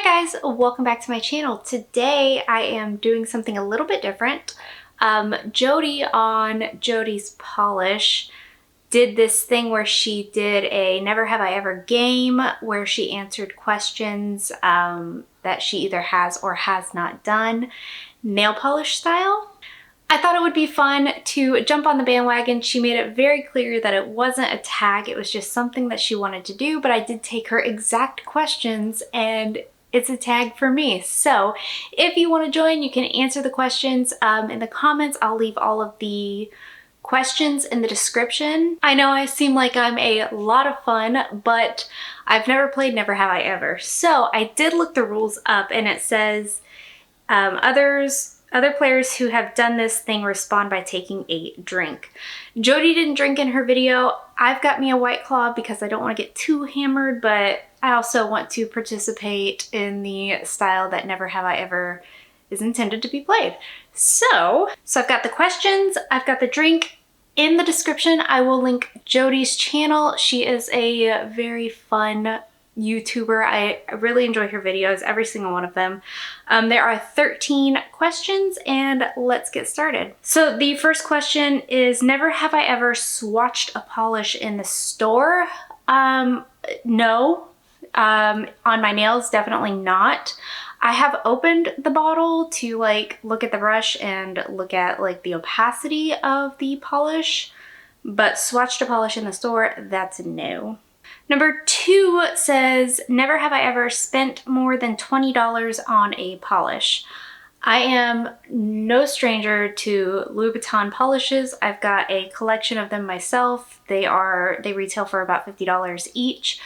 guys, welcome back to my channel. Today I am doing something a little bit different. Jodi on Jodi's Polish did this thing where she did a Never Have I Ever game where she answered questions that she either has or has not done, nail polish style. I thought it would be fun to jump on the bandwagon. She made it very clear that it wasn't a tag, it was just something that she wanted to do, but I did take her exact questions and it's a tag for me. So if you want to join, you can answer the questions in the comments. I'll leave all of the questions in the description. I know I seem like I'm a lot of fun, but I've never played Never Have I Ever. So I did look the rules up and it says other players who have done this thing respond by taking a drink. Jodi didn't drink in her video. I've got me a White Claw because I don't want to get too hammered, but I also want to participate in the style that Never Have I Ever is intended to be played. So I've got the questions, I've got the drink. In the description, I will link Jodi's channel. She is a very fun YouTuber. I really enjoy her videos, every single one of them. There are 13 questions and let's get started. So the first question is, never have I ever swatched a polish in the store? No. On my nails, definitely not. I have opened the bottle to like look at the brush and look at like the opacity of the polish, but swatched a polish in the store, that's a no. Number 2 says, never have I ever spent more than $20 on a polish. I am no stranger to Louis Vuitton polishes. I've got a collection of them myself. They retail for about $50 each.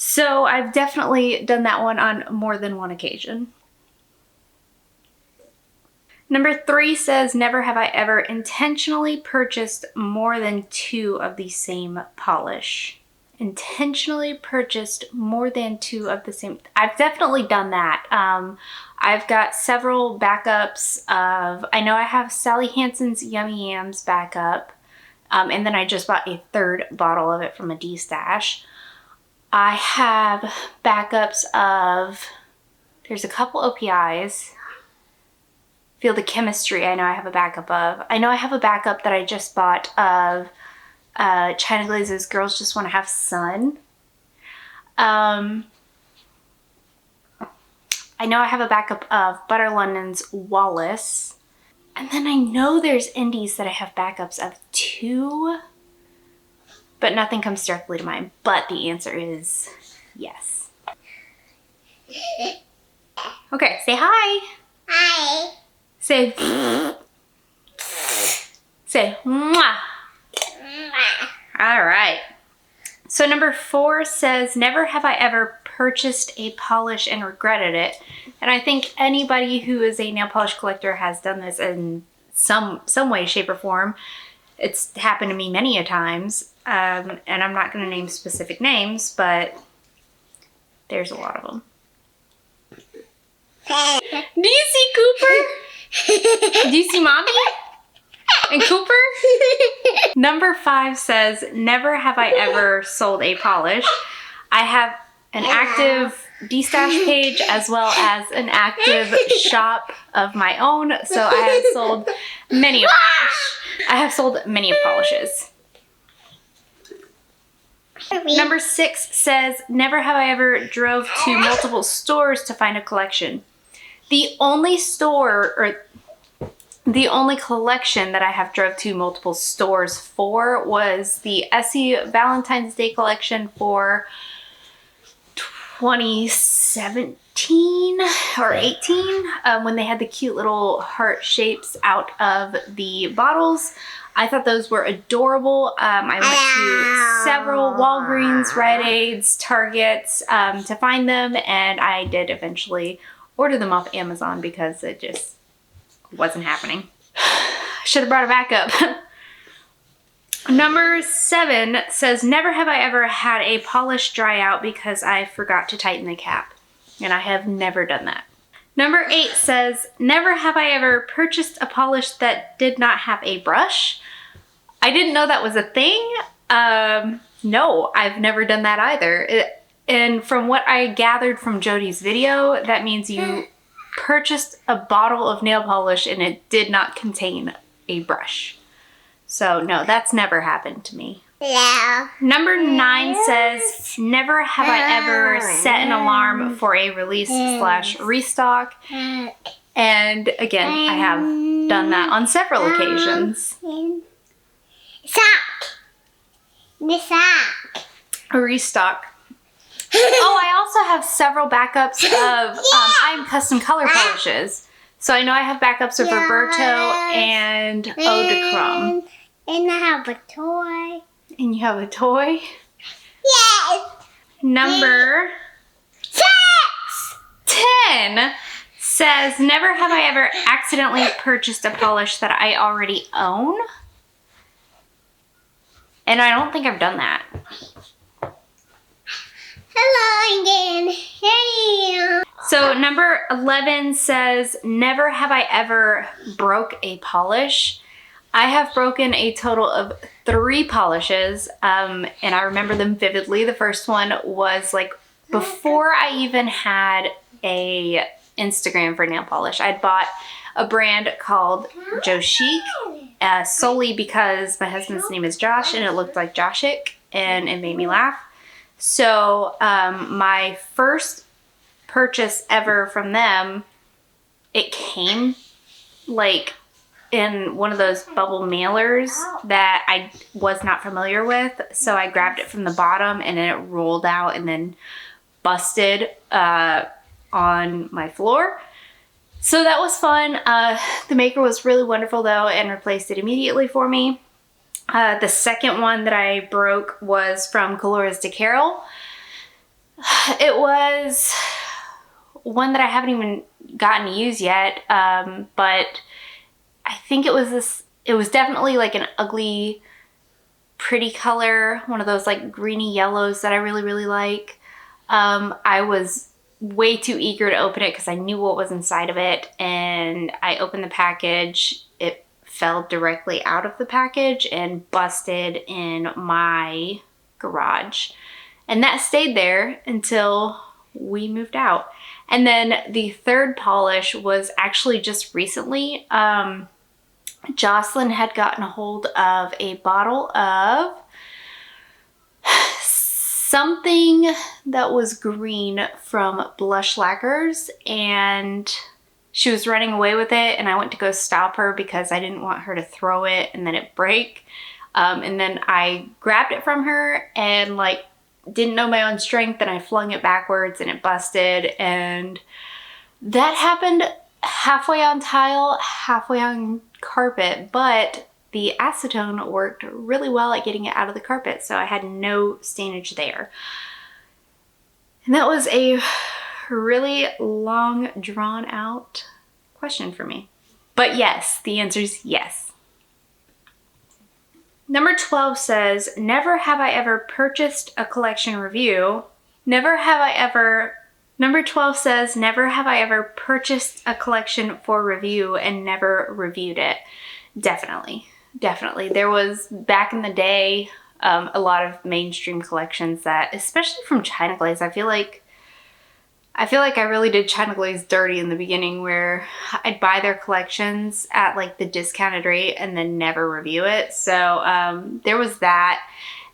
So I've definitely done that one on more than one occasion. Number 3 says, never have I ever intentionally purchased more than 2 of the same polish. Intentionally purchased more than 2 of the same. I've definitely done that. I've got several backups of, I know I have Sally Hansen's Yummy Yams backup, and then I just bought a 3rd bottle of it from a D-stash. I have backups of, there's a couple OPIs. Field of Chemistry, I know I have a backup of. I know I have a backup that I just bought of China Glaze's Girls Just Want to Have Sun. I know I have a backup of Butter London's Wallace. And then I know there's indies that I have backups of too, but nothing comes directly to mind. But the answer is yes. Okay, say hi. Hi. Say, say, mwah. All right. So number 4 says, never have I ever purchased a polish and regretted it. And I think anybody who is a nail polish collector has done this in some way, shape, or form. It's happened to me many a times. And I'm not going to name specific names, but there's a lot of them. Do you see Cooper? Do you see Mommy? And Cooper? Number 5 says, never have I ever sold a polish. I have an active D-stash page as well as an active shop of my own. So I have sold many of polish. I have sold many of polishes. Number 6 says, never have I ever drove to multiple stores to find a collection. The only store, or the only collection that I have drove to multiple stores for was the Essie Valentine's Day collection for 2017 or 18 when they had the cute little heart shapes out of the bottles. I thought those were adorable. I went to several Walgreens, Rite Aids, Targets to find them, and I did eventually order them off Amazon because it just wasn't happening. Should have brought it back up. Number 7 says, never have I ever had a polish dry out because I forgot to tighten the cap. And I have never done that. Number 8 says, never have I ever purchased a polish that did not have a brush. I didn't know that was a thing. No, I've never done that either. And from what I gathered from Jodi's video, that means you purchased a bottle of nail polish and it did not contain a brush. So no, that's never happened to me. Yeah. Number 9 says, never have I ever set an alarm for a release/restock. And again, I have done that on several occasions. A restock. Oh, I also have several backups of I'm Custom Color Polishes. So I know I have backups of Roberto and Eau de Chrome. And I have a toy. And you have a toy? Yes. Number 10 says, never have I ever accidentally purchased a polish that I already own. And I don't think I've done that. Hello again. Hey. So number 11 says, never have I ever broke a polish. I have broken a total of 3 polishes, and I remember them vividly. The first one was like before I even had a Instagram for nail polish. I'd bought a brand called Jodi, solely because my husband's name is Josh and it looked like Joshick and it made me laugh. So my first purchase ever from them, it came like in one of those bubble mailers that I was not familiar with. So I grabbed it from the bottom and then it rolled out and then busted on my floor. So that was fun. The maker was really wonderful though and replaced it immediately for me. The second one that I broke was from Colores de Carol. It was one that I haven't even gotten to use yet, but I think it was definitely like an ugly, pretty color, one of those like greeny yellows that I really, really like. I was way too eager to open it because I knew what was inside of it, and I opened the package. It fell directly out of the package and busted in my garage. And that stayed there until we moved out. And then the third polish was actually just recently. Jocelyn had gotten a hold of a bottle of something that was green from Blush Lacquers, and she was running away with it, and I went to go stop her because I didn't want her to throw it and then it break. And then I grabbed it from her and like didn't know my own strength, and I flung it backwards and it busted, and that happened halfway on tile, halfway on carpet, but the acetone worked really well at getting it out of the carpet, so I had no stainage there. And that was a really long, drawn out question for me. But yes, the answer is yes. Number 12 says, never have I ever purchased a collection review. Number 12 says, never have I ever purchased a collection for review and never reviewed it. Definitely. There was, back in the day, a lot of mainstream collections that, especially from China Glaze, I feel like I really did China Glaze dirty in the beginning, where I'd buy their collections at like the discounted rate and then never review it. So there was that.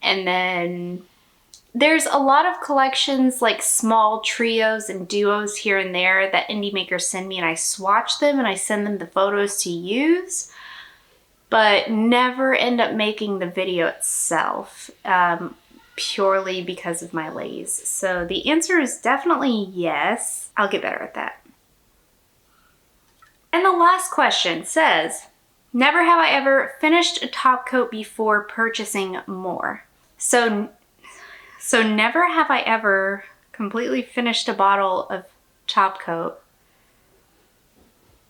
And then there's a lot of collections, like small trios and duos here and there, that indie makers send me, and I swatch them and I send them the photos to use, but never end up making the video itself, purely because of my laze. So the answer is definitely yes. I'll get better at that. And the last question says, never have I ever finished a top coat before purchasing more. So never have I ever completely finished a bottle of top coat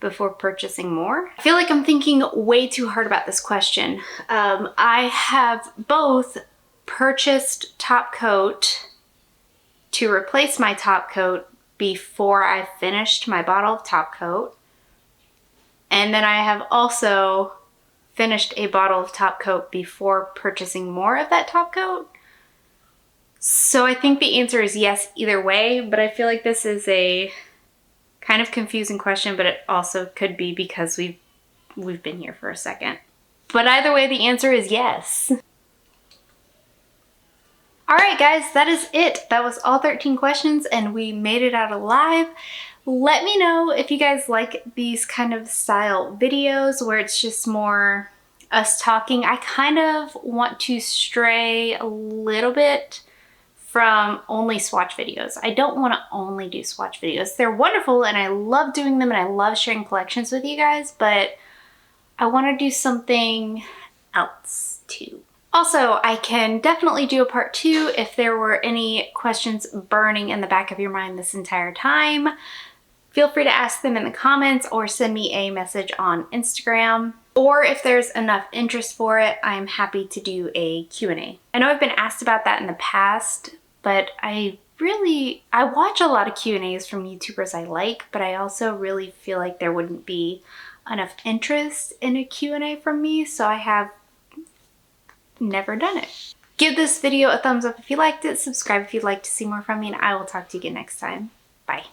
before purchasing more. I feel like I'm thinking way too hard about this question. I have both purchased top coat to replace my top coat before I finished my bottle of top coat. And then I have also finished a bottle of top coat before purchasing more of that top coat. So I think the answer is yes either way, but I feel like this is a kind of confusing question, but it also could be because we've been here for a second. But either way, the answer is yes. All right, guys, that is it. That was all 13 questions and we made it out alive. Let me know if you guys like these kind of style videos where it's just more us talking. I kind of want to stray a little bit from only swatch videos. I don't want to only do swatch videos. They're wonderful and I love doing them and I love sharing collections with you guys, but I want to do something else too. Also, I can definitely do a part 2 if there were any questions burning in the back of your mind this entire time. Feel free to ask them in the comments or send me a message on Instagram. Or if there's enough interest for it, I'm happy to do a Q&A. I know I've been asked about that in the past, but I watch a lot of Q&As from YouTubers I like, but I also really feel like there wouldn't be enough interest in a Q&A from me, so I have never done it. Give this video a thumbs up if you liked it, subscribe if you'd like to see more from me, and I will talk to you again next time. Bye.